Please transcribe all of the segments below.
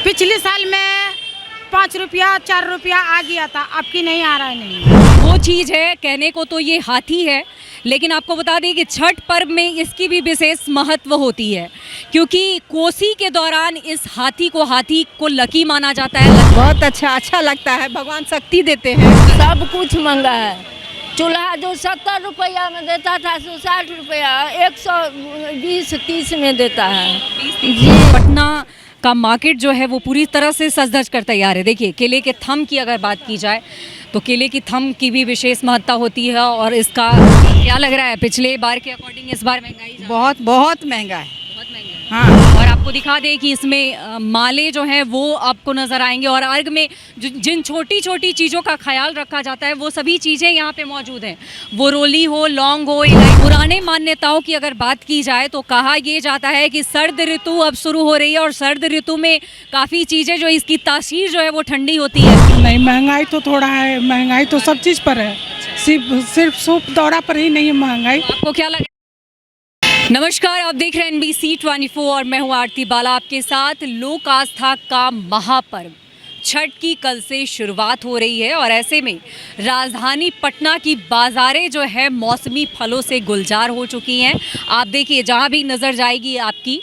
पिछले साल में 5 रुपया 4 रुपया आ गया था, अब की नहीं आ रहा है। नहीं वो चीज़ है, कहने को तो ये हाथी है, लेकिन आपको बता दें कि छठ पर्व में इसकी भी विशेष महत्व होती है, क्योंकि कोसी के दौरान इस हाथी को लकी माना जाता है। बहुत अच्छा लगता है, भगवान शक्ति देते हैं। सब कुछ महंगा है। चूल्हा जो 70 रुपया में देता था 160 रुपया 120-30 में देता है जी। पटना का मार्केट जो है वो पूरी तरह से सज धज कर तैयार है। देखिए, केले के थम की अगर बात की जाए तो केले की थम की भी विशेष महत्ता होती है। और इसका क्या लग रहा है, पिछले बार के अकॉर्डिंग इस बार महंगाई बहुत महंगा है। बहुत महंगा है। हाँ। और आपको दिखा दें कि इसमें माले जो हैं वो आपको नज़र आएंगे, और अर्घ में जिन छोटी छोटी चीज़ों का ख्याल रखा जाता है वो सभी चीज़ें यहाँ पे मौजूद हैं। वो रोली हो, लौंग हो, इलायची। पुराने मान्यताओं की अगर बात की जाए तो कहा यह जाता है कि सर्द ऋतु अब शुरू हो रही है, और सर्द ऋतु में काफ़ी चीज़ें जो इसकी तासीर जो है वो ठंडी होती है। नहीं, महंगाई तो थोड़ा है, महंगाई तो सब चीज़ पर है, सिर्फ सूप दौरा पर ही नहीं है महंगाई। आपको क्या लगे? नमस्कार, आप देख रहे हैं NBC 24 और मैं हूँ आरती बाला आपके साथ। लोक आस्था का महापर्व छठ की कल से शुरुआत हो रही है, और ऐसे में राजधानी पटना की बाज़ारें जो है मौसमी फलों से गुलजार हो चुकी हैं। आप देखिए, जहाँ भी नज़र जाएगी आपकी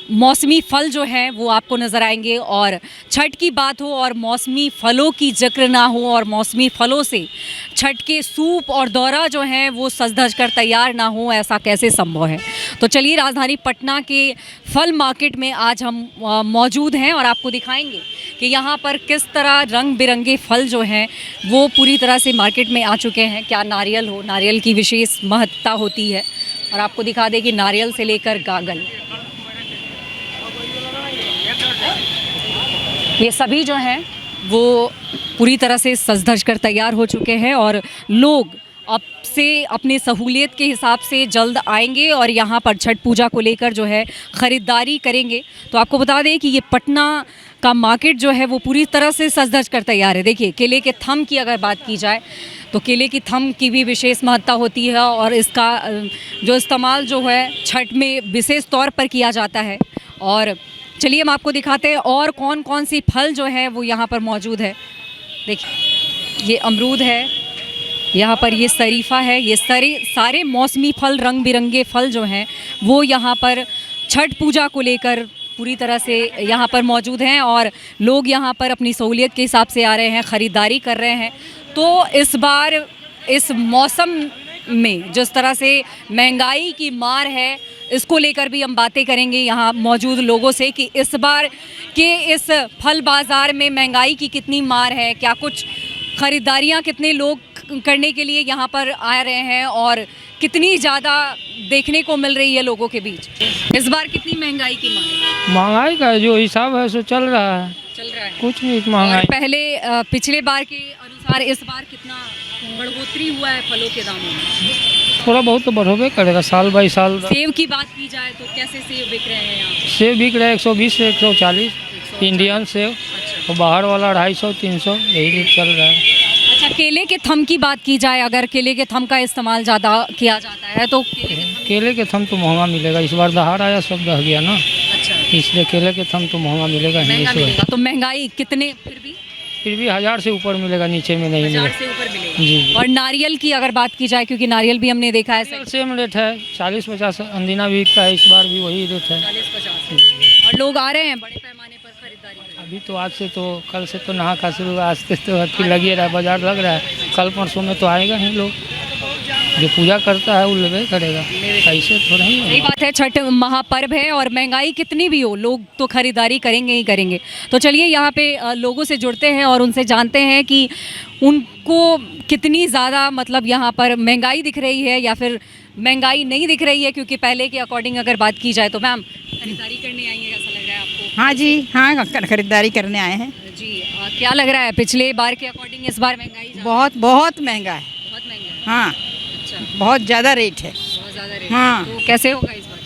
मौसमी फल जो हैं वो आपको नज़र आएंगे। और छठ की बात हो और मौसमी फलों की जिक्र ना हो, और मौसमी फलों से छठ के सूप और दौरा जो हैं वो सज धज कर तैयार ना हो, ऐसा कैसे संभव है? तो चलिए, राजधानी पटना के फल मार्केट में आज हम मौजूद हैं और आपको दिखाएंगे कि यहाँ पर किस तरह रंग बिरंगे फल जो हैं वो पूरी तरह से मार्केट में आ चुके हैं। क्या नारियल हो, नारियल की विशेष महत्ता होती है, और आपको दिखा दें कि नारियल से लेकर गागल, ये सभी जो हैं वो पूरी तरह से सज धज कर तैयार हो चुके हैं। और लोग अब से अपने सहूलियत के हिसाब से जल्द आएंगे और यहाँ पर छठ पूजा को लेकर जो है ख़रीदारी करेंगे। तो आपको बता दें कि ये पटना का मार्केट जो है वो पूरी तरह से सज धज कर तैयार है। देखिए, केले के थम की अगर बात की जाए तो केले की थम की भी विशेष महत्ता होती है, और इसका जो इस्तेमाल जो है छठ में विशेष तौर पर किया जाता है। और चलिए, हम आपको दिखाते हैं और कौन कौन सी फल जो है वो यहाँ पर मौजूद है। देखिए, ये अमरूद है, यहाँ पर ये शरीफा है, ये सारे मौसमी फल, रंग बिरंगे फल जो हैं वो यहाँ पर छठ पूजा को लेकर पूरी तरह से यहाँ पर मौजूद हैं। और लोग यहाँ पर अपनी सहूलियत के हिसाब से आ रहे हैं, ख़रीदारी कर रहे हैं। तो इस बार इस मौसम में जिस तरह से महंगाई की मार है, इसको लेकर भी हम बातें करेंगे यहाँ मौजूद लोगों से कि इस बार के इस फल बाज़ार में महंगाई की कितनी मार है, क्या कुछ ख़रीदारियाँ कितने लोग करने के लिए यहाँ पर आ रहे हैं, और कितनी ज़्यादा देखने को मिल रही है लोगों के बीच। इस बार कितनी महंगाई की मार है? महंगाई का जो हिसाब है सो चल रहा है कुछ नहीं महंगाई। पहले पिछले बार के अनुसार इस बार कितना बढ़ोतरी हुआ है फलों के दामों में? थोड़ा बहुत तो बढ़ोबे करेगा साल बाई साल। सेब की बात की जाए तो कैसे सेब बिक रहे हैं यहाँ? सेब बिक रहा है 120 से 140 इंडियन सेब, और बाहर वाला 250-300 यही रेट चल रहा है। अच्छा, केले के थम की बात की जाए, अगर केले के थम का इस्तेमाल ज़्यादा किया जाता है तो केले के थम तो महंगा मिलेगा। इस बार दहाड़ आया, सब दह गया ना। अच्छा, इसलिए केले के थम तो महंगा मिलेगा ही इस बार। तो महंगाई कितने फिर भी 1000 से ऊपर मिलेगा, नीचे में नहीं मिलेगा। 1000 से ऊपर मिलेगा। जी। और नारियल की अगर बात की जाए, क्योंकि नारियल भी हमने देखा है सेम रेट है 40-50, अंदीना भी बिकता है, इस बार भी वही रेट है। 40-50। और लोग आ रहे हैं बड़े पैमाने पर खरीदारी करने। अभी तो आज से तो कल से तो नहा खा शुरू, आज से तो अति लगे रहा, बाजार लग रहा है। कल परसों में तो आएगा ही लोग, जो पूजा करता है वो लेवे करेगा, ऐसे तो नहीं है। सही बात है, छठ महापर्व है और महंगाई कितनी भी हो लोग तो खरीदारी करेंगे ही करेंगे। तो चलिए, यहाँ पे लोगों से जुड़ते हैं और उनसे जानते हैं कि उनको कितनी ज़्यादा मतलब यहाँ पर महंगाई दिख रही है या फिर महंगाई नहीं दिख रही है। क्योंकि पहले के अकॉर्डिंग अगर बात की जाए तो मैम खरीदारी करने आई है, ऐसा लग रहा है आपको? हाँ जी, हाँ खरीदारी करने आए हैं जी। क्या लग रहा है, पिछले बार के अकॉर्डिंग इस बार महंगाई बहुत महंगा है। बहुत महंगा है। हाँ, अच्छा, बहुत ज़्यादा रेट है। बहुत ज़्यादा रेट। हाँ। तो कैसे होगा इस बार?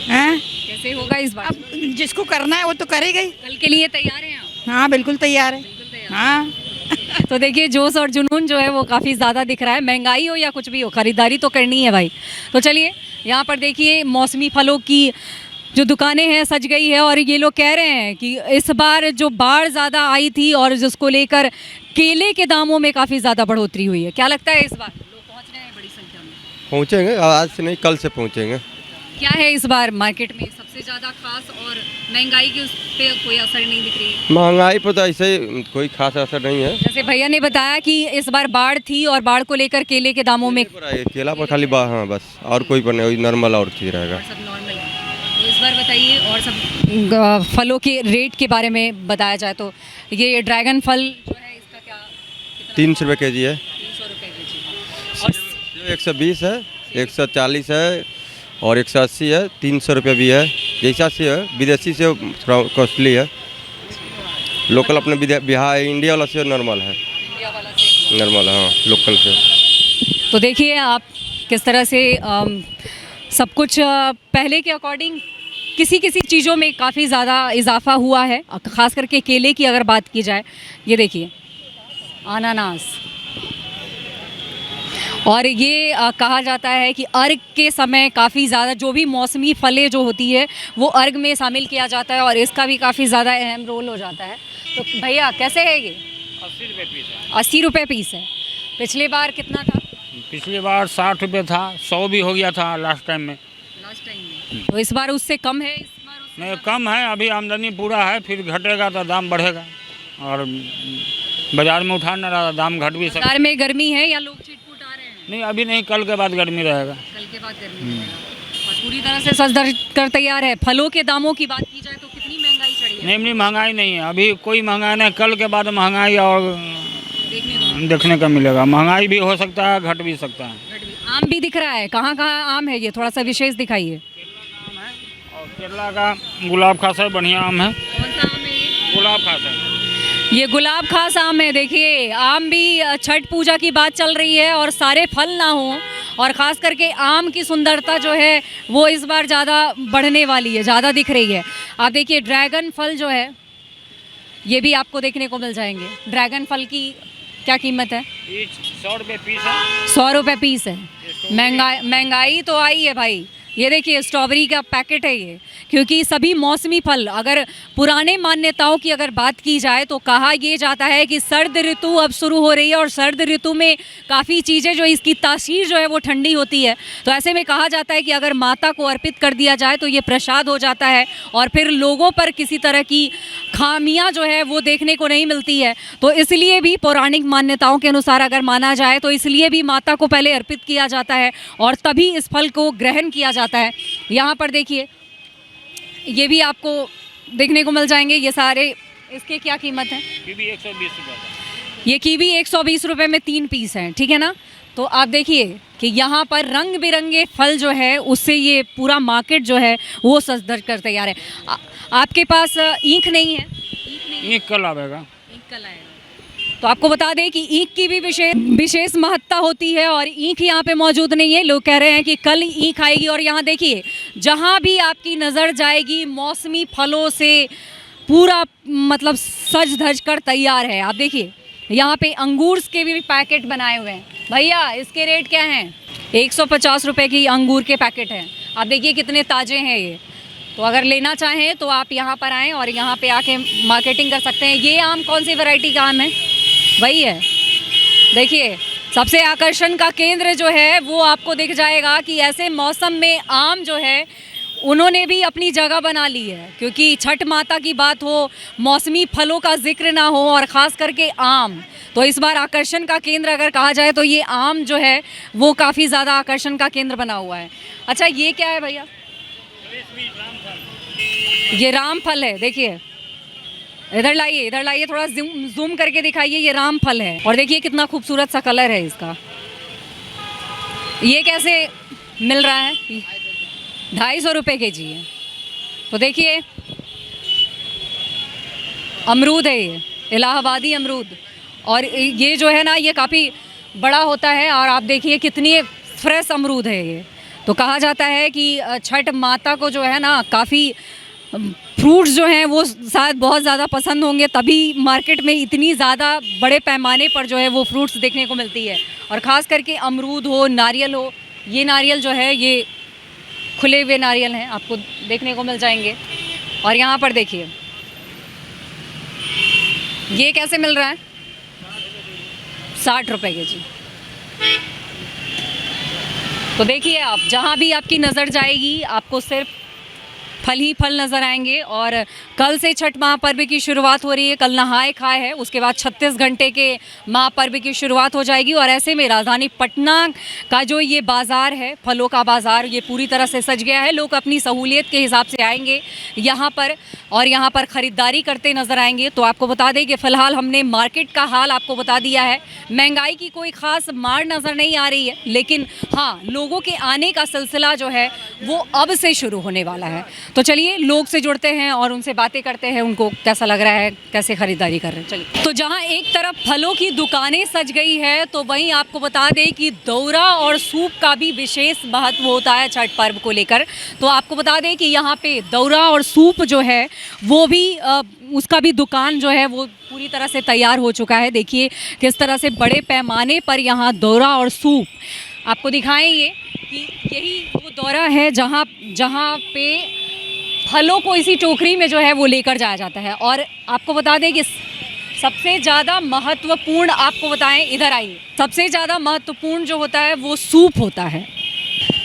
हैं? कैसे होगा इस बार? अब जिसको करना है वो तो करेगा ही। कल के लिए तैयार हैं आप? हाँ, बिल्कुल तैयार है। हाँ। तो देखिए, जोश और जुनून जो है वो काफ़ी ज़्यादा दिख रहा है। महंगाई हो या कुछ भी हो, ख़रीदारी तो करनी है भाई। तो चलिए, यहाँ पर देखिए मौसमी फलों की जो दुकानें हैं सज गई है और ये लोग कह रहे हैं कि इस बार जो बाढ़ ज़्यादा आई थी और जिसको लेकर केले के दामों में काफ़ी ज़्यादा बढ़ोतरी हुई है। क्या लगता है इस बार लोग पहुंच रहे हैं बड़ी संख्या में? पहुँचेंगे, आज से नहीं कल से पहुँचेंगे। क्या है इस बार मार्केट में सबसे ज़्यादा खास और महंगाई की उस पर कोई असर नहीं दिख रही है? महंगाई पर तो ऐसे ही कोई खास असर नहीं है। जैसे भैया ने बताया कि इस बार बाढ़ थी और बाढ़ को लेकर केले के दामों में केला पर खाली हाँ बस, और कोई पर नहीं, नॉर्मल और चीज़ रहेगा। सब नॉर्मल है। तो इस बार बताइए और सब फलों के रेट के बारे में बताया जाए तो ये ड्रैगन फल जो है इसका क्या 300 रुपये के जी है, 300 रुपये के जी और 120 है, 140 है और 180 है, 300 रुपये भी है। जैसा से है, विदेशी से थोड़ा कॉस्टली है, लोकल अपने बिहार इंडिया वाला से नॉर्मल है, इंडिया वाला से नॉर्मल है, हाँ लोकल से। तो देखिए आप किस तरह से सब कुछ पहले के अकॉर्डिंग किसी किसी चीज़ों में काफ़ी ज़्यादा इजाफा हुआ है, ख़ास करके केले की अगर बात की जाए। ये देखिए अनानास, और ये कहा जाता है कि अर्घ के समय काफ़ी ज़्यादा जो भी मौसमी फलें जो होती है वो अर्घ में शामिल किया जाता है और इसका भी काफ़ी ज़्यादा अहम रोल हो जाता है। तो भैया कैसे है ये? 80 रुपये पीस है। 80 रुपये पीस है। पिछले बार कितना था? पिछली बार 60 रुपये था, 100 भी हो गया था लास्ट टाइम में। लास्ट टाइम में तो इस बार उससे कम है? इस बार उससे नहीं कम है, अभी आमदनी पूरा है, फिर घटेगा तो दाम बढ़ेगा और बाज़ार में उठा न रहा दाम घट भी सकता। बाजार में गर्मी है या लोग चिटपुट आ रहे हैं? नहीं अभी नहीं, कल के बाद गर्मी रहेगा। कल के बाद गर्मी रहेगा और पूरी तरह से सज धज कर तैयार है। फलों के दामों की बात की जाए तो कितनी महंगाई चढ़ी है? नहीं महंगाई नहीं है, अभी कोई महंगाई नहीं, कल के बाद महंगाई और देखने का मिलेगा। महंगाई भी हो सकता है, घट भी सकता है। आम भी दिख रहा है, कहाँ कहाँ आम है ये थोड़ा सा विशेष दिखाइए। और केरला का गुलाब खास है, बढ़िया आम है। कौन सा आम है ये? गुलाब खास है। ये गुलाब खास आम है। देखिए आम भी, छठ पूजा की बात चल रही है और सारे फल ना हों और ख़ास करके आम की सुंदरता जो है वो इस बार ज़्यादा बढ़ने वाली है, ज़्यादा दिख रही है। आप देखिए ड्रैगन फल जो है ये भी आपको देखने को मिल जाएंगे। ड्रैगन फल की क्या कीमत है? 100 रुपये पीस है। 100 रुपये पीस है। महंगाई तो आई है भाई। ये देखिए स्ट्रॉबेरी का पैकेट है ये, क्योंकि सभी मौसमी फल, अगर पुराने मान्यताओं की अगर बात की जाए तो कहा ये जाता है कि सर्द ऋतु अब शुरू हो रही है और सर्द ऋतु में काफ़ी चीज़ें जो इसकी तासीर जो है वो ठंडी होती है। तो ऐसे में कहा जाता है कि अगर माता को अर्पित कर दिया जाए तो ये प्रसाद हो जाता है और फिर लोगों पर किसी तरह की खामियां जो है वो देखने को नहीं मिलती है। तो इसलिए भी पौराणिक मान्यताओं के अनुसार अगर माना जाए तो इसलिए भी माता को पहले अर्पित किया जाता है और तभी इस फल को ग्रहण किया जाता है। यहाँ पर देखिए ये भी आपको देखने को मिल जाएंगे ये सारे। इसके क्या कीमत है? कीवी 120 रुपये। ये कीवी 120 रुपये में 3 पीस हैं, ठीक है ना। तो आप देखिए कि यहाँ पर रंग बिरंगे फल जो है उससे ये पूरा मार्केट जो है वो सज धज कर तैयार है। आपके पास ईंख नहीं है? ईंख कल आएगा। ईंख कल आएगा। तो आपको बता दें कि ईंख की भी विशेष महत्ता होती है और ईंख यहाँ पे मौजूद नहीं है। लोग कह रहे हैं कि कल ईंख आएगी और यहाँ देखिए जहाँ भी आपकी नज़र जाएगी मौसमी फलों से पूरा मतलब सज धज कर तैयार है। आप देखिए यहाँ पे अंगूर के भी पैकेट बनाए हुए हैं। भैया इसके रेट क्या हैं? 150 रुपये की अंगूर के पैकेट हैं। आप देखिए कितने ताज़े हैं ये। तो अगर लेना चाहें तो आप यहाँ पर आएँ और यहाँ पे आके मार्केटिंग कर सकते हैं। ये आम कौन सी वैरायटी का आम है? वही है। देखिए सबसे आकर्षण का केंद्र जो है वो आपको दिख जाएगा कि ऐसे मौसम में आम जो है उन्होंने भी अपनी जगह बना ली है, क्योंकि छठ माता की बात हो, मौसमी फलों का जिक्र ना हो और ख़ास करके आम, तो इस बार आकर्षण का केंद्र अगर कहा जाए तो ये आम जो है वो काफ़ी ज़्यादा आकर्षण का केंद्र बना हुआ है। अच्छा ये क्या है भैया? ये राम फल है। देखिए इधर लाइए थोड़ा जूम करके दिखाइए। ये राम फल है और देखिए कितना खूबसूरत सा कलर है इसका। ये कैसे मिल रहा है? 250 रुपये केजी है। तो देखिए अमरूद है, ये इलाहाबादी अमरूद, और ये जो है ना ये काफ़ी बड़ा होता है और आप देखिए कितनी फ्रेश अमरूद है ये। तो कहा जाता है कि छठ माता को जो है ना काफ़ी फ्रूट्स जो हैं वो शायद बहुत ज़्यादा पसंद होंगे, तभी मार्केट में इतनी ज़्यादा बड़े पैमाने पर जो है वो फ्रूट्स देखने को मिलती है। और ख़ास करके अमरूद हो, नारियल हो, ये नारियल जो है ये खुले हुए नारियल हैं, आपको देखने को मिल जाएंगे। और यहाँ पर देखिए ये कैसे मिल रहा है, 60 रुपए के जी। तो देखिए आप जहाँ भी आपकी नज़र जाएगी आपको सिर्फ फल ही फल नज़र आएंगे। और कल से छठ महापर्व की शुरुआत हो रही है, कल नहाए खाए है, उसके बाद 36 घंटे के महापर्व की शुरुआत हो जाएगी। और ऐसे में राजधानी पटना का जो ये बाज़ार है, फलों का बाज़ार, ये पूरी तरह से सज गया है। लोग अपनी सहूलियत के हिसाब से आएंगे यहाँ पर और यहाँ पर ख़रीदारी करते नज़र आएंगे। तो आपको बता दें कि फ़िलहाल हमने मार्केट का हाल आपको बता दिया है। महंगाई की कोई ख़ास मार नज़र नहीं आ रही है, लेकिन हाँ, लोगों के आने का सिलसिला जो है वो अब से शुरू होने वाला है। तो चलिए लोग से जुड़ते हैं और उनसे बातें करते हैं, उनको कैसा लग रहा है, कैसे ख़रीदारी कर रहे हैं। चलिए, तो जहां एक तरफ फलों की दुकानें सज गई है, तो वहीं आपको बता दें कि दौरा और सूप का भी विशेष महत्व होता है छठ पर्व को लेकर। तो आपको बता दें कि यहाँ पे दौरा और सूप जो है वो भी उसका भी दुकान जो है वो पूरी तरह से तैयार हो चुका है। देखिए किस तरह से बड़े पैमाने पर यहाँ दौरा और सूप आपको दिखाएंगे कि यही वो दौरा है जहाँ पे फलों को इसी टोकरी में जो है वो लेकर जाया जाता है। और आपको बता दें कि सबसे ज़्यादा महत्वपूर्ण, आपको बताएं, इधर आइए, सबसे ज़्यादा महत्वपूर्ण जो होता है वो सूप होता है।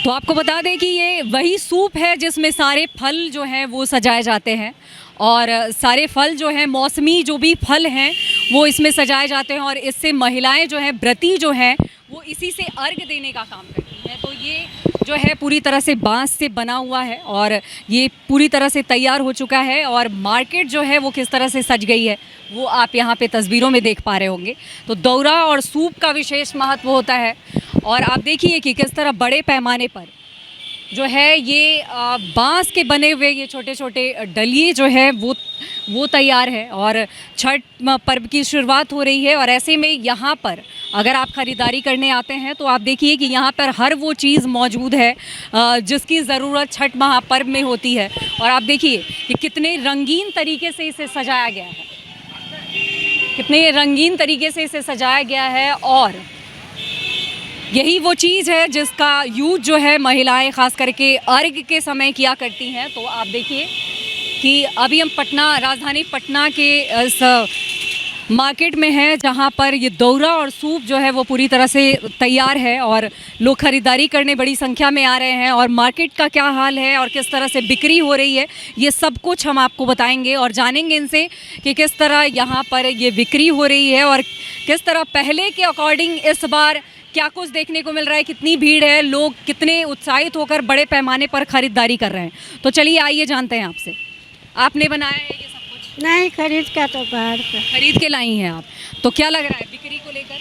तो आपको बता दें कि ये वही सूप है जिसमें सारे फल जो हैं वो सजाए जाते हैं और सारे फल जो हैं, मौसमी जो भी फल हैं वो इसमें सजाए जाते हैं। और इससे महिलाएं जो हैं, व्रती जो हैं, वो इसी से अर्घ देने का काम करती हैं। तो ये जो है पूरी तरह से बांस से बना हुआ है और ये पूरी तरह से तैयार हो चुका है। और मार्केट जो है वो किस तरह से सज गई है वो आप यहाँ पे तस्वीरों में देख पा रहे होंगे। तो दौरा और सूप का विशेष महत्व होता है। और आप देखिए कि किस तरह बड़े पैमाने पर जो है ये बांस के बने हुए ये छोटे छोटे डलिए जो है वो तैयार है और छठ पर्व की शुरुआत हो रही है। और ऐसे में यहाँ पर अगर आप ख़रीदारी करने आते हैं तो आप देखिए कि यहाँ पर हर वो चीज़ मौजूद है जिसकी ज़रूरत छठ महापर्व में होती है। और आप देखिए कि कितने रंगीन तरीके से इसे सजाया गया है, कितने रंगीन तरीके से इसे सजाया गया है। और यही वो चीज़ है जिसका यूज जो है महिलाएं ख़ास करके अर्घ के समय किया करती हैं। तो आप देखिए कि अभी हम राजधानी पटना के इस मार्केट में है जहां पर ये दौरा और सूप जो है वो पूरी तरह से तैयार है और लोग ख़रीदारी करने बड़ी संख्या में आ रहे हैं। और मार्केट का क्या हाल है और किस तरह से बिक्री हो रही है ये सब कुछ हम आपको बताएंगे और जानेंगे इनसे कि किस तरह यहाँ पर ये बिक्री हो रही है और किस तरह पहले के अकॉर्डिंग इस बार क्या कुछ देखने को मिल रहा है, कितनी भीड़ है, लोग कितने उत्साहित होकर बड़े पैमाने पर ख़रीदारी कर रहे हैं। तो चलिए आइए जानते हैं आपसे, आपने बनाया है ये सब कुछ? नहीं, खरीद का तो बाहर से खरीद के लाई हैं आप। तो क्या लग रहा है बिक्री को लेकर?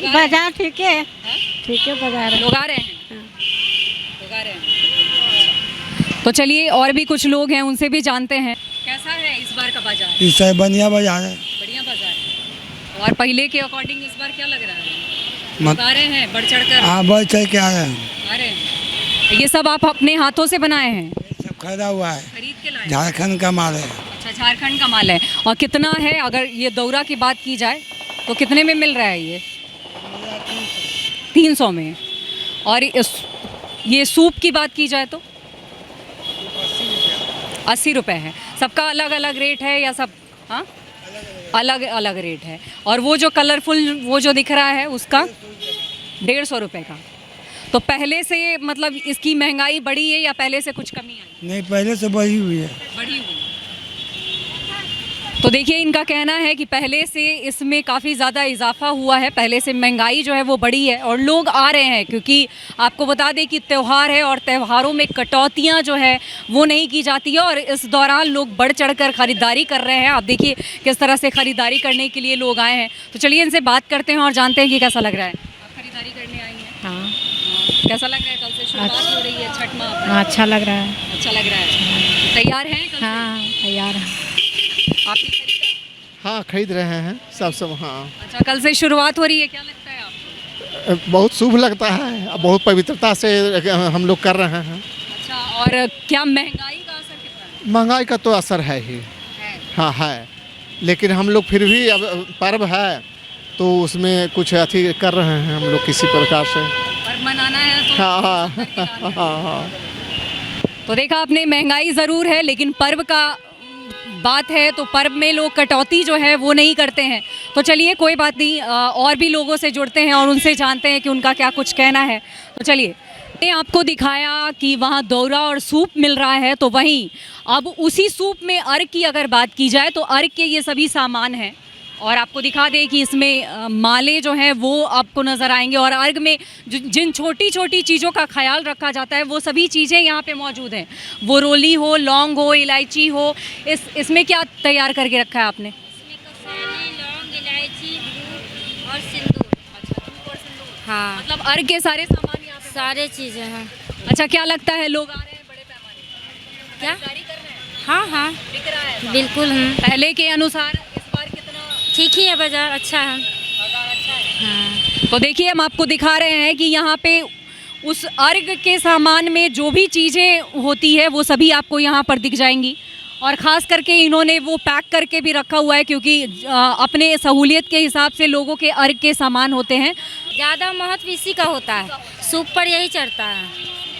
बाजार ठीक है, ठीक है बाजार। लोग आ रहे हैं, लोग आ रहे हैं। तो चलिए और भी कुछ लोग हैं उनसे भी जानते हैं कैसा है इस बार का बाजार। इस टाइम बढ़िया बाजार है, बढ़िया बाजार है। और पहले के अकॉर्डिंग इस बार क्या लग रहा है? लोग आ रहे हैं बढ़ चढ़ कर? हाँ, बढ़ चढ़ के आ रहे हैं। आ रहे हैं। ये सब आप अपने हाथों से बनाए हैं? सब खरीदा हुआ है, खरीद के लाए? झारखंड का माल है। अच्छा, झारखंड का माल है। और कितना है अगर ये दौरा की बात की जाए तो कितने में मिल रहा है ये? 300 में। और ये सूप की बात की जाए तो 80 रुपये है। सबका अलग अलग रेट है या सब? हाँ, अलग अलग रेट है। और वो जो कलरफुल वो जो दिख रहा है उसका 150 रुपये का। तो पहले से मतलब इसकी महंगाई बढ़ी है या पहले से कुछ कमी आई? नहीं, पहले से बढ़ी हुई है। बढ़ी हुई। तो देखिए इनका कहना है कि पहले से इसमें काफ़ी ज़्यादा इजाफा हुआ है, पहले से महंगाई जो है वो बढ़ी है और लोग आ रहे हैं क्योंकि आपको बता दें कि त्यौहार है और त्योहारों में कटौतियां जो है वो नहीं की जाती है और इस दौरान लोग बढ़ चढ़कर ख़रीदारी कर रहे हैं। आप देखिए किस तरह से ख़रीदारी करने के लिए लोग आए हैं। तो चलिए इनसे बात करते हैं और जानते हैं कि कैसा लग रहा है। आप खरीदारी करने आई हैं? हाँ। कैसा लग रहा है? कल से शुरुआत हो रही है छठ महापर्व। हाँ, अच्छा लग रहा है। अच्छा लग रहा है। तैयार हैं कल से? हाँ, तैयार है। आपने खरीदा? हाँ, खरीद रहे हैं सब। हाँ, अच्छा, कल से शुरुआत हो रही है, क्या लगता है आपको? बहुत शुभ लगता है, बहुत पवित्रता से हम लोग कर रहे हैं। अच्छा, और क्या महंगाई का असर कितना है? महंगाई का तो असर है ही, हाँ है, लेकिन हम लोग फिर भी अब पर्व है तो उसमें कुछ अथी कर रहे हैं हम लोग किसी प्रकार से। पर्व मनाना है तो हाँ। तो देखा आपने, महंगाई ज़रूर है लेकिन पर्व का बात है तो पर्व में लोग कटौती जो है वो नहीं करते हैं। तो चलिए कोई बात नहीं, और भी लोगों से जुड़ते हैं और उनसे जानते हैं कि उनका क्या कुछ कहना है। तो चलिए, ने आपको दिखाया कि वहाँ दौरा और सूप मिल रहा है, तो वहीं अब उसी सूप में अर्घ की अगर बात की जाए तो अर्घ के ये सभी सामान हैं। और आपको दिखा दें कि इसमें माले जो हैं वो आपको नज़र आएंगे और अर्घ में जिन छोटी छोटी चीज़ों का ख्याल रखा जाता है वो सभी चीज़ें यहाँ पे मौजूद हैं। वो रोली हो, लौंग हो, इलायची हो, इसमें क्या तैयार करके रखा है आपने? इसमें कसेली, लौंग, इलायची, धूप और सिंदूर। अच्छा, धूप और सिंदूर। हाँ, मतलब अर्घ के सारे सामान यहाँ पे। सारे चीज़ें हैं। अच्छा, क्या लगता है लोग आ रहे हैं बड़े पैमाने पर? क्या? खरीदारी कर रहे हैं? हाँ हाँ, बिक रहा है? बिल्कुल। पहले के अनुसार इस बार कितना ठीक ही है, बाजार अच्छा है। बाजार अच्छा है? हाँ, तो देखिए, हम आपको दिखा रहे हैं कि यहाँ पे उस अर्घ के सामान में जो भी चीज़ें होती है वो सभी आपको यहाँ पर दिख जाएंगी। और ख़ास करके इन्होंने वो पैक करके भी रखा हुआ है क्योंकि अपने सहूलियत के हिसाब से लोगों के अर्घ के सामान होते हैं। ज़्यादा महत्व इसी का होता है, सूप पर यही चढ़ता है।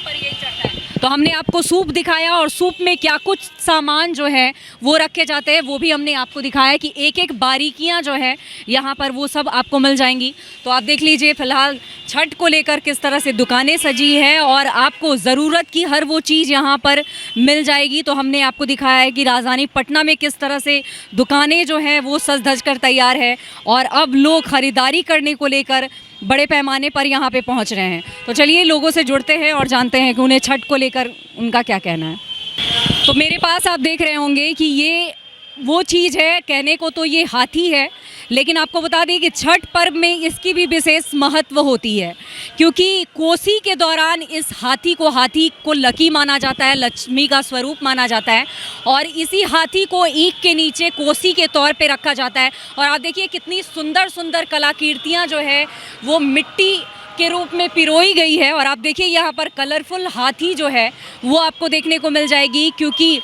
पर यही चढ़ता है। तो हमने आपको सूप दिखाया और सूप में क्या कुछ सामान जो है वो रखे जाते हैं वो भी हमने आपको दिखाया कि एक एक बारीकियां जो है यहाँ पर वो सब आपको मिल जाएंगी। तो आप देख लीजिए फ़िलहाल छठ को लेकर किस तरह से दुकानें सजी है और आपको ज़रूरत की हर वो चीज़ यहाँ पर मिल जाएगी। तो हमने आपको दिखाया है कि राजधानी पटना में किस तरह से दुकानें जो हैं वो सज धज कर तैयार है और अब लोग ख़रीदारी करने को लेकर बड़े पैमाने पर यहाँ पे पहुँच रहे हैं। तो चलिए लोगों से जुड़ते हैं और जानते हैं कि उन्हें छठ को लेकर उनका क्या कहना है। तो मेरे पास आप देख रहे होंगे कि ये वो चीज़ है, कहने को तो ये हाथी है लेकिन आपको बता दें कि छठ पर्व में इसकी भी विशेष महत्व होती है क्योंकि कोसी के दौरान इस हाथी को लकी माना जाता है, लक्ष्मी का स्वरूप माना जाता है और इसी हाथी को ईंख के नीचे कोसी के तौर पे रखा जाता है। और आप देखिए कितनी सुंदर सुंदर कलाकृतियाँ जो है वो मिट्टी के रूप में पिरोई गई है। और आप देखिए यहाँ पर कलरफुल हाथी जो है वो आपको देखने को मिल जाएगी क्योंकि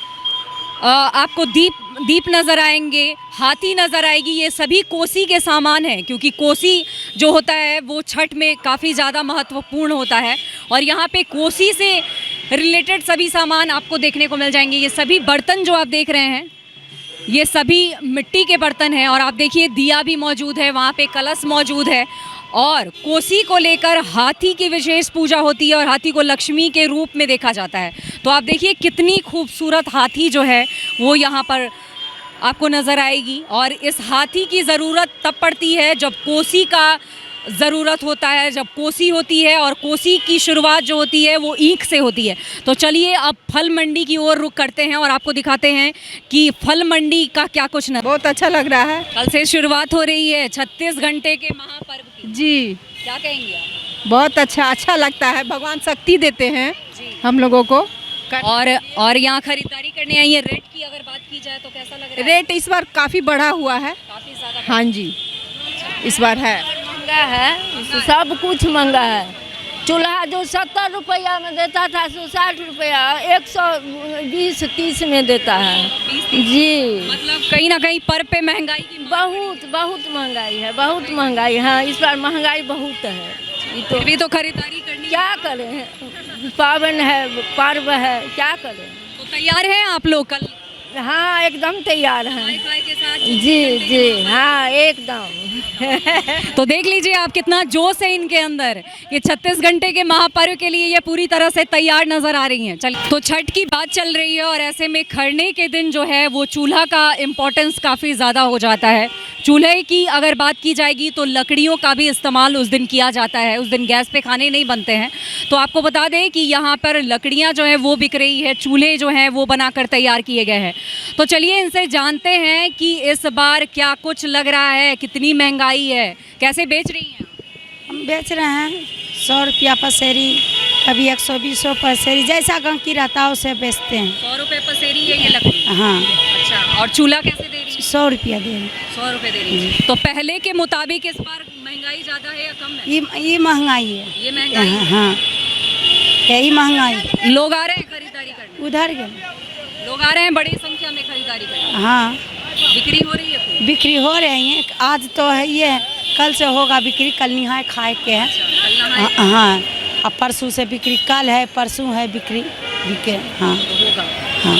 आपको दीप नज़र आएंगे, हाथी नज़र आएगी। ये सभी कोसी के सामान हैं क्योंकि कोसी जो होता है वो छठ में काफ़ी ज़्यादा महत्वपूर्ण होता है और यहाँ पे कोसी से रिलेटेड सभी सामान आपको देखने को मिल जाएंगे। ये सभी बर्तन जो आप देख रहे हैं ये सभी मिट्टी के बर्तन हैं और आप देखिए दिया भी मौजूद है, वहाँ पे कलश मौजूद है और कोसी को लेकर हाथी की विशेष पूजा होती है और हाथी को लक्ष्मी के रूप में देखा जाता है। तो आप देखिए कितनी खूबसूरत हाथी जो है वो यहाँ पर आपको नज़र आएगी और इस हाथी की ज़रूरत तब पड़ती है जब कोसी का ज़रूरत होता है, जब कोसी होती है और कोसी की शुरुआत जो होती है वो ईंख से होती है। तो चलिए अब फल मंडी की ओर रुख करते हैं और आपको दिखाते हैं कि फल मंडी का क्या कुछ न। बहुत अच्छा लग रहा है। कल से शुरुआत हो रही है 36 घंटे के महापर्व की। जी, क्या कहेंगे आप? बहुत अच्छा लगता है। भगवान शक्ति देते हैं हम लोगों को। और यहाँ खरीदारी करने आई है। रेट की अगर बात की जाए तो कैसा लग रहा है? रेट इस बार काफ़ी बढ़ा हुआ है। काफ़ी ज़्यादा। हाँ जी, इस बार है। महंगा है, सब कुछ महंगा है। चूल्हा जो 70 रुपया में देता था सो 60 रुपया 120-30 में देता है। जी, मतलब कहीं ना कहीं पर्व पे महंगाई की बहुत महंगाई है, बहुत महंगाई। हाँ, इस बार महंगाई बहुत है। तो भी तो खरीदारी करनी। क्या करें, पावन है, पर्व है, क्या करें। तो तैयार हैं आप लोग कल? हाँ, एकदम तैयार हैं। खाए के साथ जी, हाँ, एकदम। तो देख लीजिए आप कितना जोश है इनके अंदर। ये 36 घंटे के महापर्व के लिए ये पूरी तरह से तैयार नजर आ रही हैं। चलिए, तो छठ की बात चल रही है और ऐसे में खरने के दिन जो है वो चूल्हा का इम्पोर्टेंस काफ़ी ज़्यादा हो जाता है। चूल्हे की अगर बात की जाएगी तो लकड़ियों का भी इस्तेमाल उस दिन किया जाता है। उस दिन गैस पे खाने नहीं बनते हैं। तो आपको बता दें कि यहाँ पर लकड़ियाँ जो हैं वो बिक रही है, चूल्हे जो हैं वो बनाकर तैयार किए गए हैं। तो चलिए इनसे जानते हैं कि इस बार क्या कुछ लग रहा है, कितनी महंगाई है, कैसे बेच रही हैं? हम बेच रहे हैं 100 रुपया पसेरी, कभी 120 पसेरी, जैसा गहकी रहता है उसे बेचते हैं। 100 रुपये पसेरी है ये लकड़ी? हाँ। अच्छा, और चूल्हा कैसे दे रही है? 100 रुपया दे रहे हैं। 100 रुपये दे रही है। तो पहले के मुताबिक इस बार महंगाई ज़्यादा है या कम है? ये महंगाई है। ये महंगाई है। हाँ, यही महंगाई। लोग आ रहे हैं खरीदारी करने? उधर गए लोग आ रहे हैं बड़ी संख्या में खरीदारी करने। हाँ, बिक्री हो रही है खूब? बिक्री हो रही है। आज तो है ये, कल से होगा बिक्री, कल निहाय खाए के है। कल नहाए? हाँ, अब परसों से बिक्री, कल है परसों है बिक्री। बिके हाँ हाँ।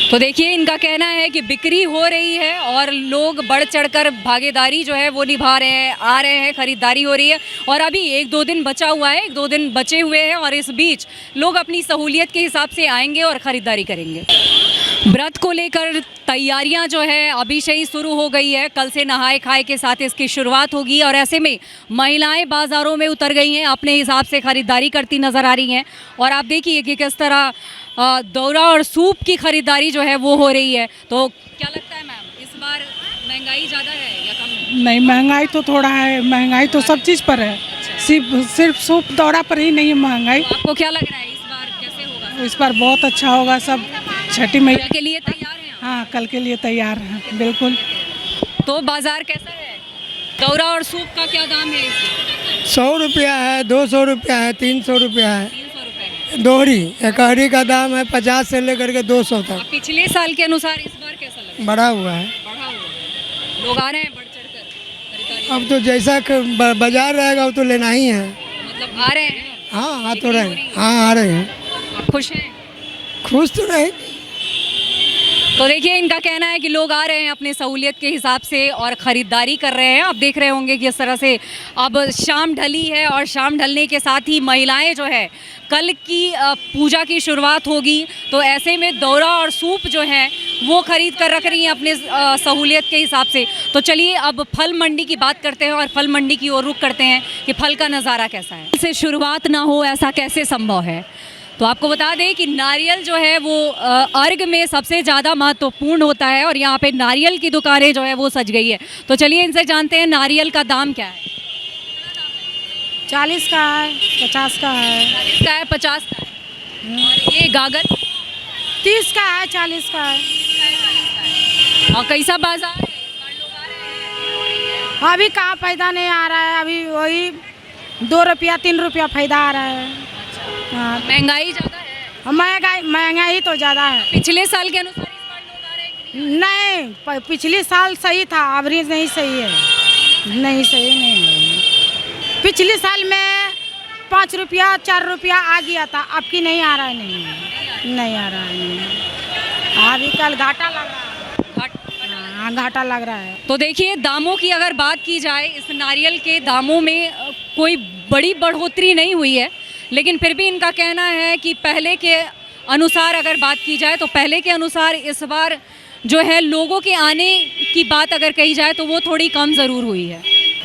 तो देखिए इनका कहना है कि बिक्री हो रही है और लोग बढ़ चढ़कर भागीदारी जो है वो निभा रहे हैं, आ रहे हैं, खरीदारी हो रही है और अभी 1-2 दिन बचा हुआ है, 1-2 दिन बचे हुए हैं और इस बीच लोग अपनी सहूलियत के हिसाब से आएंगे और ख़रीदारी करेंगे। व्रत को लेकर तैयारियां जो है अभी से ही शुरू हो गई है। कल से नहाए खाए के साथ इसकी शुरुआत होगी और ऐसे में महिलाएं बाज़ारों में उतर गई हैं, अपने हिसाब से ख़रीदारी करती नज़र आ रही हैं। और आप देखिए कि किस तरह दौरा और सूप की ख़रीदारी जो है वो हो रही है। तो क्या लगता है मैम, इस बार महंगाई ज़्यादा है या कम? नहीं, महंगाई तो थोड़ा है, महंगाई तो सब चीज़ पर है, सिर्फ सूप दौरा पर ही नहीं है महंगाई। तो आपको क्या लग रहा है इस बार कैसे होगा? इस बार बहुत अच्छा होगा, सब छठी मैया के लिए तैयार हैं आप? हाँ, कल के लिए तैयार हैं बिल्कुल। तो बाज़ार कैसा है? दौरा और सूप का क्या दाम है इसमें? 100 रुपया है, 200 रुपया है, 300 रुपया है। 300 रुपये। दोहरी एकहरी का दाम है 50 से लेकर के 200 तक। पिछले साल के अनुसार इस बार कैसा लगा? बढ़ा हुआ है। बढ़ा हुआ है। लोग आ रहे हैं बढ़ चढ़कर खरीदारी? अब तो जैसा बाजार रहेगा वो तो लेना ही है। मतलब आ रहे हैं? हाँ आ तो रहे, हाँ आ रहे हैं। आप खुश हैं? खुश तो रहे। तो देखिए इनका कहना है कि लोग आ रहे हैं अपने सहूलियत के हिसाब से और ख़रीदारी कर रहे हैं। आप देख रहे होंगे कि इस तरह से अब शाम ढली है और शाम ढलने के साथ ही महिलाएं जो है कल की पूजा की शुरुआत होगी। तो ऐसे में दौरा और सूप जो है वो ख़रीद कर रख रही हैं अपने सहूलियत के हिसाब से। तो चलिए अब फल मंडी की बात करते हैं और फल मंडी की ओर रुख करते हैं कि फल का नज़ारा कैसा है। इससे शुरुआत ना हो ऐसा कैसे संभव है? तो आपको बता दें कि नारियल जो है वो अर्घ में सबसे ज़्यादा महत्वपूर्ण होता है और यहाँ पे नारियल की दुकानें जो है वो सज गई है। तो चलिए इनसे जानते हैं नारियल का दाम क्या है। 40 का है, 50 का है, 40 का है, 50 का है। और ये गागल 30 का है, 40 का है। और कैसा बाजार है? अभी कहाँ फायदा नहीं आ रहा है, अभी वही 2 रुपया 3 रुपया फायदा आ रहा है। हाँ, महंगाई ज़्यादा है? महंगाई तो ज़्यादा है। पिछले साल के अनुसार इस बार लोग आ रहे हैं कि नहीं? नहीं, पिछले साल सही था, अभी नहीं सही है, नहीं सही नहीं है। पिछले साल में 5 रुपया 4 रुपया आ गया था, अब की नहीं आ रहा है, नहीं आ रहा है। अभी कल घाटा लग रहा है, हाँ घाटा लग रहा है। तो देखिए दामों की अगर बात की जाए, इस नारियल के दामों में कोई बड़ी बढ़ोतरी नहीं हुई है, लेकिन फिर भी इनका कहना है कि पहले के अनुसार अगर बात की जाए तो पहले के अनुसार इस बार जो है लोगों के आने की बात अगर कही जाए तो वो थोड़ी कम ज़रूर हुई है।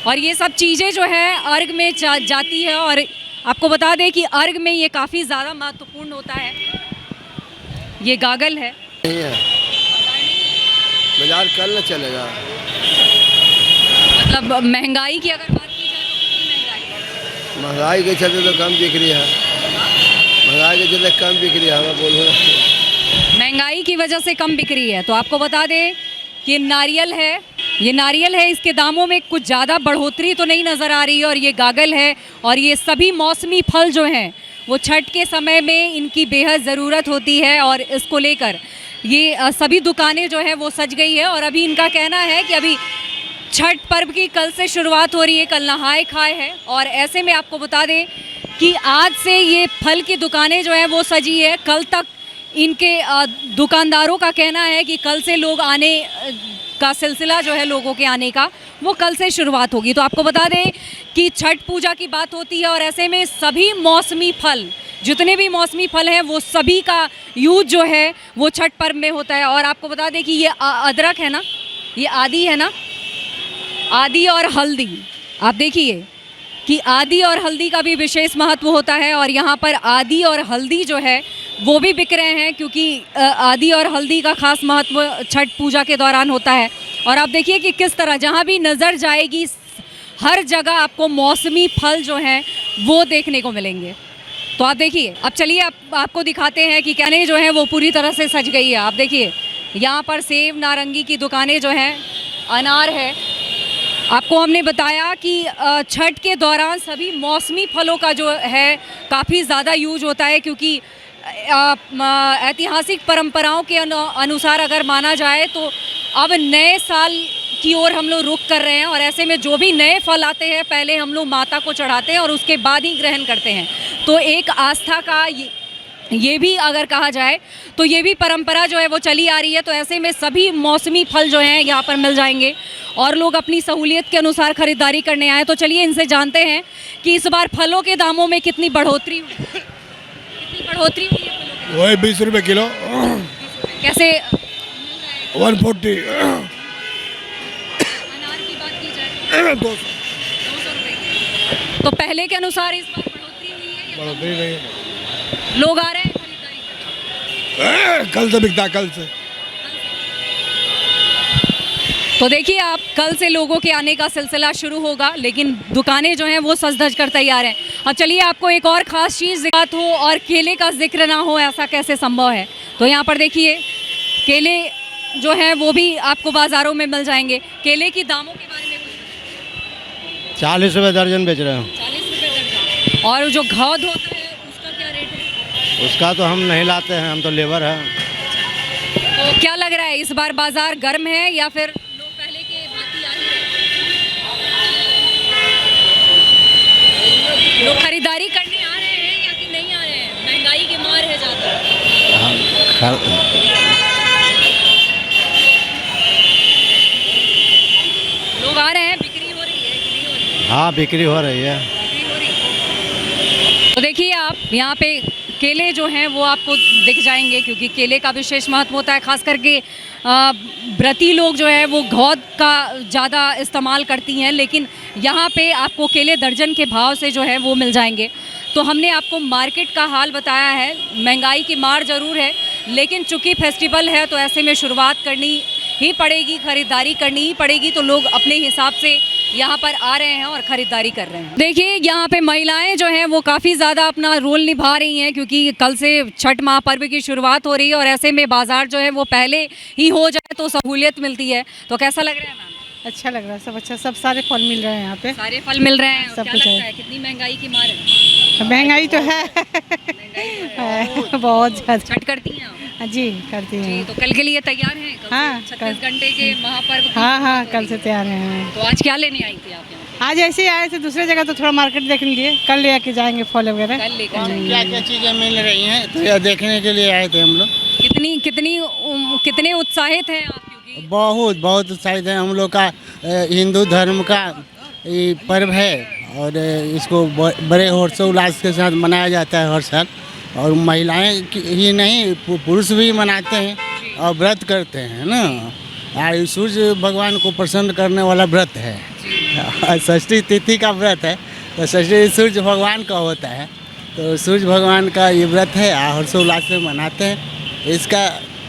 और ये सब चीज़ें जो है अर्घ में जाती है और आपको बता दें कि अर्घ में ये काफ़ी ज़्यादा महत्वपूर्ण होता है। ये गागल है, बाजार कल न चलेगा। मतलब महंगाई की अगर बात की जाए तो कितनी महंगाई के चलते तो कम बिक रही है, महंगाई के चलते कम बिक रही है। हमें बोलो महंगाई की वजह से कम बिक रही है। तो आपको बता दें कि नारियल है, ये नारियल है, इसके दामों में कुछ ज़्यादा बढ़ोतरी तो नहीं नज़र आ रही है। और ये गागल है और ये सभी मौसमी फल जो हैं वो छठ के समय में इनकी बेहद ज़रूरत होती है और इसको लेकर ये सभी दुकानें जो है वो सज गई है। और अभी इनका कहना है कि अभी छठ पर्व की कल से शुरुआत हो रही है, कल नहाए खाए है और ऐसे में आपको बता दें कि आज से ये फल की दुकानें जो हैं वो सजी है। कल तक इनके दुकानदारों का कहना है कि कल से लोग आने का सिलसिला जो है लोगों के आने का वो कल से शुरुआत होगी। तो आपको बता दें कि छठ पूजा की बात होती है और ऐसे में सभी मौसमी फल, जितने भी मौसमी फल हैं वो सभी का यूज जो है वो छठ पर्व में होता है। और आपको बता दें कि ये अदरक है ना, ये आदि है ना, आदि और हल्दी, आप देखिए कि आदि और हल्दी का भी विशेष महत्व होता है और यहाँ पर आदि और हल्दी जो है वो भी बिक रहे हैं क्योंकि आदि और हल्दी का खास महत्व छठ पूजा के दौरान होता है। और आप देखिए कि किस तरह जहाँ भी नज़र जाएगी हर जगह आपको मौसमी फल जो हैं वो देखने को मिलेंगे। तो आप देखिए, अब चलिए आपको दिखाते हैं कि कहने जो है वो पूरी तरह से सज गई है। आप देखिए यहाँ पर सेब नारंगी की दुकानें जो हैं, अनार है। आपको हमने बताया कि छठ के दौरान सभी मौसमी फलों का जो है काफ़ी ज़्यादा यूज होता है क्योंकि ऐतिहासिक परंपराओं के अनुसार अगर माना जाए तो अब नए साल की ओर हम लोग रुख कर रहे हैं और ऐसे में जो भी नए फल आते हैं पहले हम लोग माता को चढ़ाते हैं और उसके बाद ही ग्रहण करते हैं। तो एक आस्था का ये भी अगर कहा जाए तो ये भी परंपरा जो है वो चली आ रही है। तो ऐसे में सभी मौसमी फल जो हैं यहाँ पर मिल जाएंगे और लोग अपनी सहूलियत के अनुसार ख़रीदारी करने आए। तो चलिए इनसे जानते हैं कि इस बार फलों के दामों में कितनी बढ़ोतरी हुई है। कितनी बढ़ोतरी हुई है फलों के? वही 20 रुपये किलो। कैसे 140। अनार की बात की जाए 200 रुपये की। तो पहले के अनुसार इस बार बढ़ोतरी हुई है या बढ़ोतरी नहीं है। लोग आ रहे हैं खरीदारी करने? कल से बिकता, कल से। तो देखिए आप, कल से लोगों के आने का सिलसिला शुरू होगा, लेकिन दुकानें जो हैं वो सज धज कर तैयार हैं। अब चलिए आपको एक और ख़ास चीज़ बात हो और केले का जिक्र ना हो, ऐसा कैसे संभव है। तो यहाँ पर देखिए केले जो हैं वो भी आपको बाज़ारों में मिल जाएंगे। केले की दामों के बारे में कुछ 40 रुपये दर्जन बेच रहे हैं। 40 रुपये दर्जन। और जो घौद होता है उसका क्या रेट है? उसका तो हम नहीं लाते हैं, हम तो लेबर हैं। तो क्या लग रहा है इस बार बाज़ार गर्म है या फिर लोग पहले के भांति आ ही रहे हैं? लोग खरीदारी करने आ रहे हैं या कि नहीं आ रहे हैं? महंगाई के मार है ज़्यादा। लोग आ रहे हैं, बिक्री हो रही है कि नहीं हो रही है? हाँ, बिक्री हो रही है। बिक्री हो रही है। तो देखिए आप यहाँ पे केले जो हैं वो आपको दिख जाएंगे, क्योंकि केले का विशेष महत्व होता है। ख़ास करके व्रती लोग जो है वो घौद का ज़्यादा इस्तेमाल करती हैं, लेकिन यहाँ पे आपको केले दर्जन के भाव से जो है वो मिल जाएंगे। तो हमने आपको मार्केट का हाल बताया है। महंगाई की मार ज़रूर है, लेकिन चूँकि फेस्टिवल है तो ऐसे में शुरुआत करनी ही पड़ेगी, ख़रीदारी करनी ही पड़ेगी। तो लोग अपने हिसाब से यहाँ पर आ रहे हैं और ख़रीदारी कर रहे हैं। देखिए यहाँ पे महिलाएं जो हैं वो काफ़ी ज़्यादा अपना रोल निभा रही हैं, क्योंकि कल से छठ महापर्व की शुरुआत हो रही है और ऐसे में बाज़ार जो है वो पहले ही हो जाए तो सहूलियत मिलती है। तो कैसा लग रहा है मैम? अच्छा लग रहा है, सब अच्छा, सब सारे फल मिल रहे हैं यहाँ पे। सारे फल मिल रहे हैं। सब क्या कुछ लगता है। है कितनी महंगाई की मार है? महंगाई तो है बहुत ज़्यादा। छठ करती हैं आप? जी करती जी, हैं। तो कल के लिए तैयार हैं? कल हाँ, 36 घंटे के महापर्व की हाँ हाँ, शुरुआत हो कल रही से है। तैयार हैं। तो आज क्या लेने आई थी आप यहाँ पे? आज ऐसे ही आए थे, दूसरे जगह तो थोड़ा मार्केट देखने लिए, कल ले आके जाएंगे फल वगैरह। कल लेकर जाएंगे। क्या क्या चीज़ें मिल रही हैं तो यह देखने के लिए आए थे हम लोग। कितने उत्साहित हैं आप? क्योंकि बहुत उत्साहित है। हम लोग का हिंदू धर्म का ये पर्व है और इसको बड़े हर्षोल्लास के साथ मनाया जाता है हर साल। और महिलाएं ही नहीं, पुरुष भी मनाते हैं और व्रत करते हैं ना। और सूर्य भगवान को प्रसन्न करने वाला व्रत है। षष्ठी तिथि का व्रत है, तो षष्ठी सूर्य भगवान का होता है। तो सूर्य भगवान का ये व्रत है, हर्षोल्लास से मनाते हैं। इसका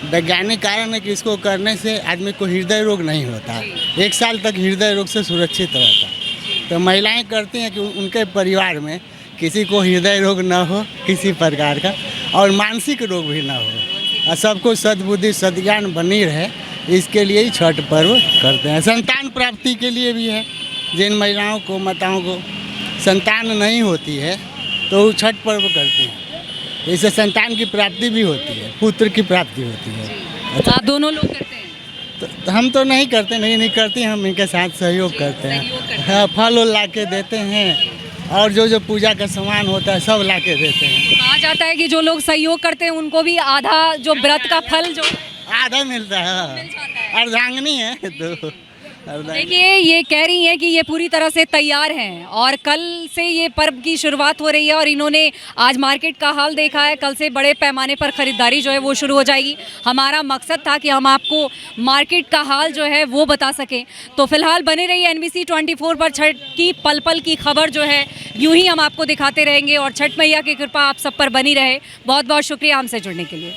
वैज्ञानिक कारण है कि इसको करने से आदमी को हृदय रोग नहीं होता, 1 साल तक हृदय रोग से सुरक्षित रहता है। तो महिलाएं करती हैं कि उनके परिवार में किसी को हृदय रोग ना हो किसी प्रकार का, और मानसिक रोग भी ना हो, और सबको सद्बुद्धि सद्ज्ञान बनी रहे, इसके लिए ही छठ पर्व करते हैं। संतान प्राप्ति के लिए भी है। जिन महिलाओं को, माताओं को संतान नहीं होती है तो वो छठ पर्व करती हैं, इससे संतान की प्राप्ति भी होती है, पुत्र की प्राप्ति होती है। तो आप दोनों लोग करते हैं? तो हम तो नहीं करते, नहीं करती, हम इनके साथ सहयोग करते हैं। हाँ, फल उल ला के देते हैं और जो पूजा का सामान होता है सब ला के देते हैं। कहा जाता है कि जो लोग सहयोग करते हैं उनको भी आधा जो व्रत का फल जो आधा मिलता है, अर्धांगिनी है तो देखिए ये कह रही हैं कि ये पूरी तरह से तैयार हैं और कल से ये पर्व की शुरुआत हो रही है। और इन्होंने आज मार्केट का हाल देखा है, कल से बड़े पैमाने पर ख़रीदारी जो है वो शुरू हो जाएगी। हमारा मकसद था कि हम आपको मार्केट का हाल जो है वो बता सकें। तो फिलहाल बने रहिए NBC 24 पर। छठ की पल पल की खबर जो है यूँ ही हम आपको दिखाते रहेंगे और छठ मैया की कृपा आप सब पर बनी रहे। बहुत बहुत शुक्रिया हमसे जुड़ने के लिए।